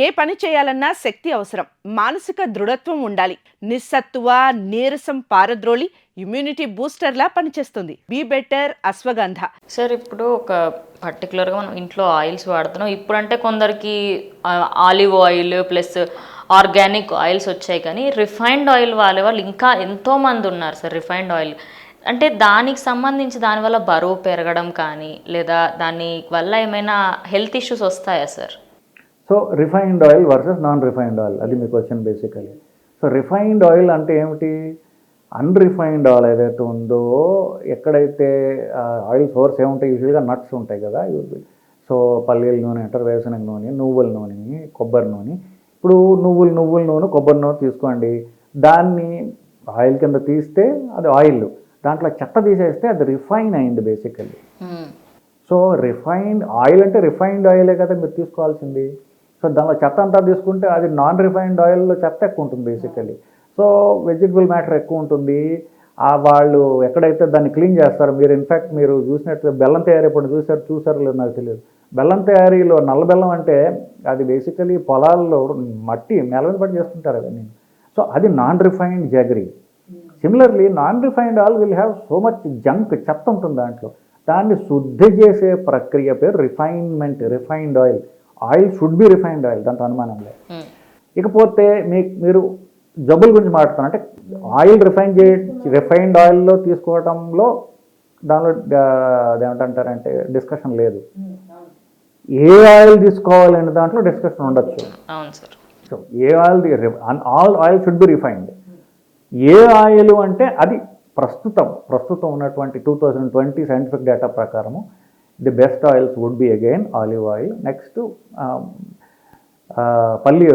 ఏ పని చేయాలన్నా శక్తి అవసరం, మానసిక దృఢత్వం ఉండాలి. నిస్సత్తువ, నీరసం పారద్రోలి ఇమ్యూనిటీ బూస్టర్లా పనిచేస్తుంది. Be better ashwagandha. సార్ ఇప్పుడు ఒక పర్టికులర్గా మనం ఇంట్లో ఆయిల్స్ వాడుతున్నాం. ఇప్పుడంటే కొందరికి olive oil plus organic oils వచ్చాయి, కానీ రిఫైన్డ్ ఆయిల్ వాడే వాళ్ళు ఇంకా ఎంతోమంది ఉన్నారు సార్. రిఫైన్డ్ ఆయిల్ అంటే దానికి సంబంధించి దానివల్ల బరువు పెరగడం కానీ లేదా దాని వల్ల ఏమైనా హెల్త్ ఇష్యూస్ వస్తాయా sir? So refined oil versus non refined oil, అది మీ question basically. So refined oil అంటే ఏమిటి? అన్రిఫైన్డ్ ఆయిల్ ఏదైతే ఉందో, ఎక్కడైతే ఆయిల్ సోర్స్ ఏముంటాయి, యూజువల్గా నట్స్ ఉంటాయి కదా. సో పల్లీల నూనె అంటారు, వేరుశనగ నూనె, నువ్వుల నూనె, కొబ్బరి నూనె. ఇప్పుడు నువ్వుల నూనె, కొబ్బరి నూనె తీసుకోండి. దాన్ని ఆయిల్ కింద తీస్తే అది ఆయిల్, దాంట్లో చెత్త తీసేస్తే అది రిఫైన్ అయింది బేసికల్లీ. సో రిఫైన్డ్ ఆయిల్ అంటే రిఫైన్డ్ ఆయిలే కదా మీరు తీసుకోవాల్సింది. సో దానిలో చెత్త అంతా తీసుకుంటే అది నాన్ రిఫైన్డ్ ఆయిల్లో చెత్త ఎక్కువ ఉంటుంది బేసికలీ. సో వెజిటబుల్ మ్యాటర్ ఎక్కువ ఉంటుంది. వాళ్ళు ఎక్కడైతే దాన్ని క్లీన్ చేస్తారో, మీరు ఇన్ఫ్యాక్ట్ మీరు చూసినట్టు బెల్లం తయారీ ఇప్పుడు చూసారో లేదు నాకు తెలియదు. బెల్లం తయారీలో నల్ల బెల్లం అంటే అది బేసికలీ పొలాల్లో మట్టి నేల మీద పడి చేస్తుంటారు అవన్నీ. సో అది non refined jaggery. Similarly non refined oil will have so much junk, చెత్త ఉంటుంది దాంట్లో. దాన్ని శుద్ధి చేసే ప్రక్రియ పేరు refinement, refined oil. Oil should be refined oil, దాంట్లో అనుమానం లేదు. ఇకపోతే మీరు జబ్బుల గురించి మాట్లాడుతున్నారు అంటే ఆయిల్ రిఫైన్డ్ ఆయిల్లో తీసుకోవడంలో దానిలో అదేమిటంటారంటే డిస్కషన్ లేదు. ఏ ఆయిల్ తీసుకోవాలనే దాంట్లో డిస్కషన్ ఉండొచ్చు. సో ఏ oil, all oil should be refined. ఏ ఆయిల్ అంటే అది ప్రస్తుతం ఉన్నటువంటి 2020 సైంటిఫిక్ డేటా ప్రకారము the best oils would be again olive oil, next పల్లి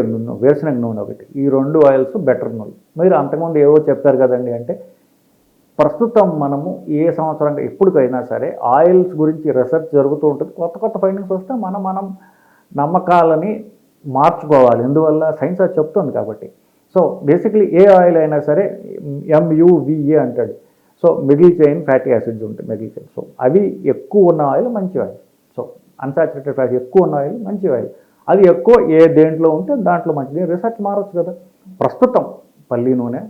వేరుశనగ నూనె ఒకటి. ఈ 2 ఆయిల్స్ బెటర్ నూనె. మీరు అంతకుముందు ఏవో చెప్పారు కదండి, అంటే ప్రస్తుతం మనము ఏ సంవత్సరంగా ఎప్పటికైనా సరే ఆయిల్స్ గురించి రీసెర్చ్ జరుగుతూ ఉంటుంది. కొత్త ఫైండింగ్స్ వస్తే మనం నమ్మకాలని మార్చుకోవాలి. ఎందువల్ల సైన్స్ అది చెప్తుంది కాబట్టి. సో బేసిక్లీ ఏ ఆయిల్ అయినా సరే MUVA అంటాడు. So middle chain fatty acids ఉంటాయి, మిడిల్ చైన్. సో అవి ఎక్కువ ఉన్న ఆయిల్ మంచి ఆయిల్. సో అన్సాచురేటెడ్ ఫ్యాటీ ఎక్కువ ఉన్న ఆయిల్ మంచి ఆయిల్. అది ఎక్కువ దేంట్లో ఉంటే దాంట్లో మంచిది. రీసెర్చ్ మారచ్చు కదా. ప్రస్తుతం పల్లి నూనె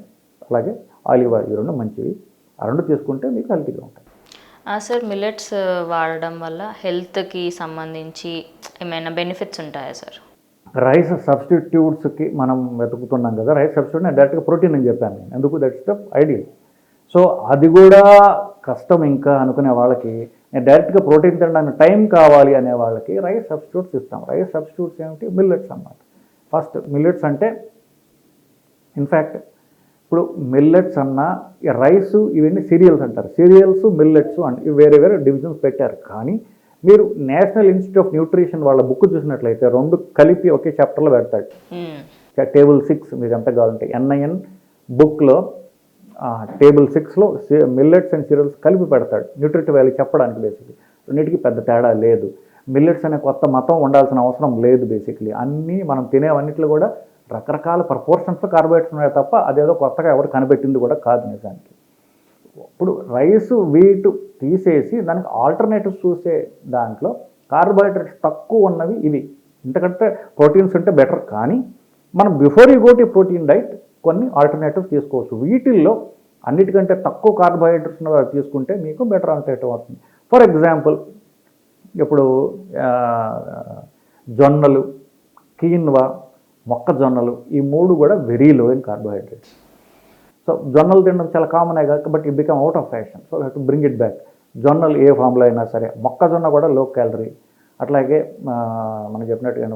అలాగే ఆలివ్ ఆయిల్, 2 మంచివి. ఆ 2 తీసుకుంటే మీకు హెల్తీగా ఉంటాయి. సార్ మిల్లెట్స్ వాడడం వల్ల హెల్త్కి సంబంధించి ఏమైనా బెనిఫిట్స్ ఉంటాయా సార్? రైస్ సబ్స్టిట్యూట్స్కి మనం వెతుకుతున్నాం కదా. రైస్ సబ్స్టిట్యూట్ నేను డైరెక్ట్గా ప్రోటీన్ అని చెప్పాను నేను. ఎందుకు? That's the ideal. సో అది కూడా కష్టం ఇంకా అనుకునే వాళ్ళకి, నేను డైరెక్ట్గా ప్రోటీన్ తినడానికి టైం కావాలి అనే వాళ్ళకి రైస్ సబ్స్టిట్యూట్స్ ఇస్తాం. రైస్ సబ్స్టిట్యూట్స్ ఏమిటి? మిల్లెట్స్ అన్నమాట. ఫస్ట్ మిల్లెట్స్ అంటే ఇన్ఫ్యాక్ట్ ఇప్పుడు మిల్లెట్స్ అన్న రైస్ ఇవన్నీ సీరియల్స్ అంటారు. సీరియల్స్, మిల్లెట్స్ అండ్ వేరే డివిజన్స్ పెట్టారు. కానీ మీరు నేషనల్ ఇన్స్టిట్యూట్ ఆఫ్ న్యూట్రిషన్ వాళ్ళ బుక్ చూసినట్లయితే 2 కలిపి ఒకే చాప్టర్లో పెడతాడు. టేబుల్ 6 మీకు ఎంత కావాలంటే NIN బుక్లో టేబుల్ 6లో మిల్లెట్స్ అండ్ సీరియల్స్ కలిపి పెడతాడు న్యూట్రిటివ్ వాల్యూ చెప్పడానికి. బేసిక్లీ రెండింటికి పెద్ద తేడా లేదు. మిల్లెట్స్ అనే కొత్త మతం ఉండాల్సిన అవసరం లేదు. బేసిక్లీ అన్నీ మనం తినేవన్నిట్లో కూడా రకరకాల ప్రపోర్షన్స్లో కార్బోహైడ్రేట్స్ ఉన్నాయి తప్ప అదేదో కొత్తగా ఎవరు కనిపెట్టింది కూడా కాదు నిజానికి. ఇప్పుడు రైస్, వీట్ తీసేసి దానికి ఆల్టర్నేటివ్స్ చూసే దాంట్లో కార్బోహైడ్రేట్స్ తక్కువ ఉన్నవి ఇవి. ఇంతకంటే ప్రోటీన్స్ ఉంటే బెటర్. కానీ మనం before you go to protein diet కొన్ని ఆల్టర్నేటివ్స్ తీసుకోవచ్చు. వీటిల్లో అన్నిటికంటే తక్కువ కార్బోహైడ్రేట్స్ ఉన్నవి తీసుకుంటే మీకు బెటర్ ఆల్టర్నేటివ్ అవుతుంది. ఫర్ ఎగ్జాంపుల్ ఇప్పుడు జొన్నలు, కీన్వా, మొక్కజొన్నలు, ఈ 3 కూడా very low in carbohydrates. So జొన్నలు తినడం చాలా కామన్ అయ్యి but it become out of fashion. So have to bring it back. జొన్నలు ఏ ఫామ్లో అయినా సరే, మొక్కజొన్న కూడా లో క్యాలరీ. అట్లాగే మనం చెప్పినట్టుగా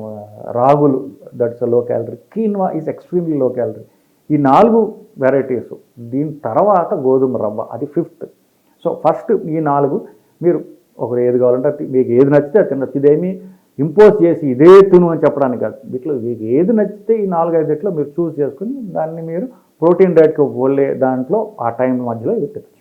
రాగులు, that's low calorie. Quinoa is extremely low calorie. ఈ 4 వెరైటీస్. దీని తర్వాత గోధుమ రవ్వ, అది 5th. సో ఫస్ట్ ఈ 4 మీరు ఒకరు ఏది కావాలంటే మీకు ఏది నచ్చితే అది తినచ్చు. ఇదేమీ ఇంపోజ్ చేసి ఇదే తిను అని చెప్పడానికి కాదు. వీటిలో మీకు ఏది నచ్చితే ఈ 4-5 మీరు చూస్ చేసుకుని దాన్ని మీరు ప్రోటీన్ డైట్కి వెళ్ళే దాంట్లో ఆ టైం మధ్యలో ఇది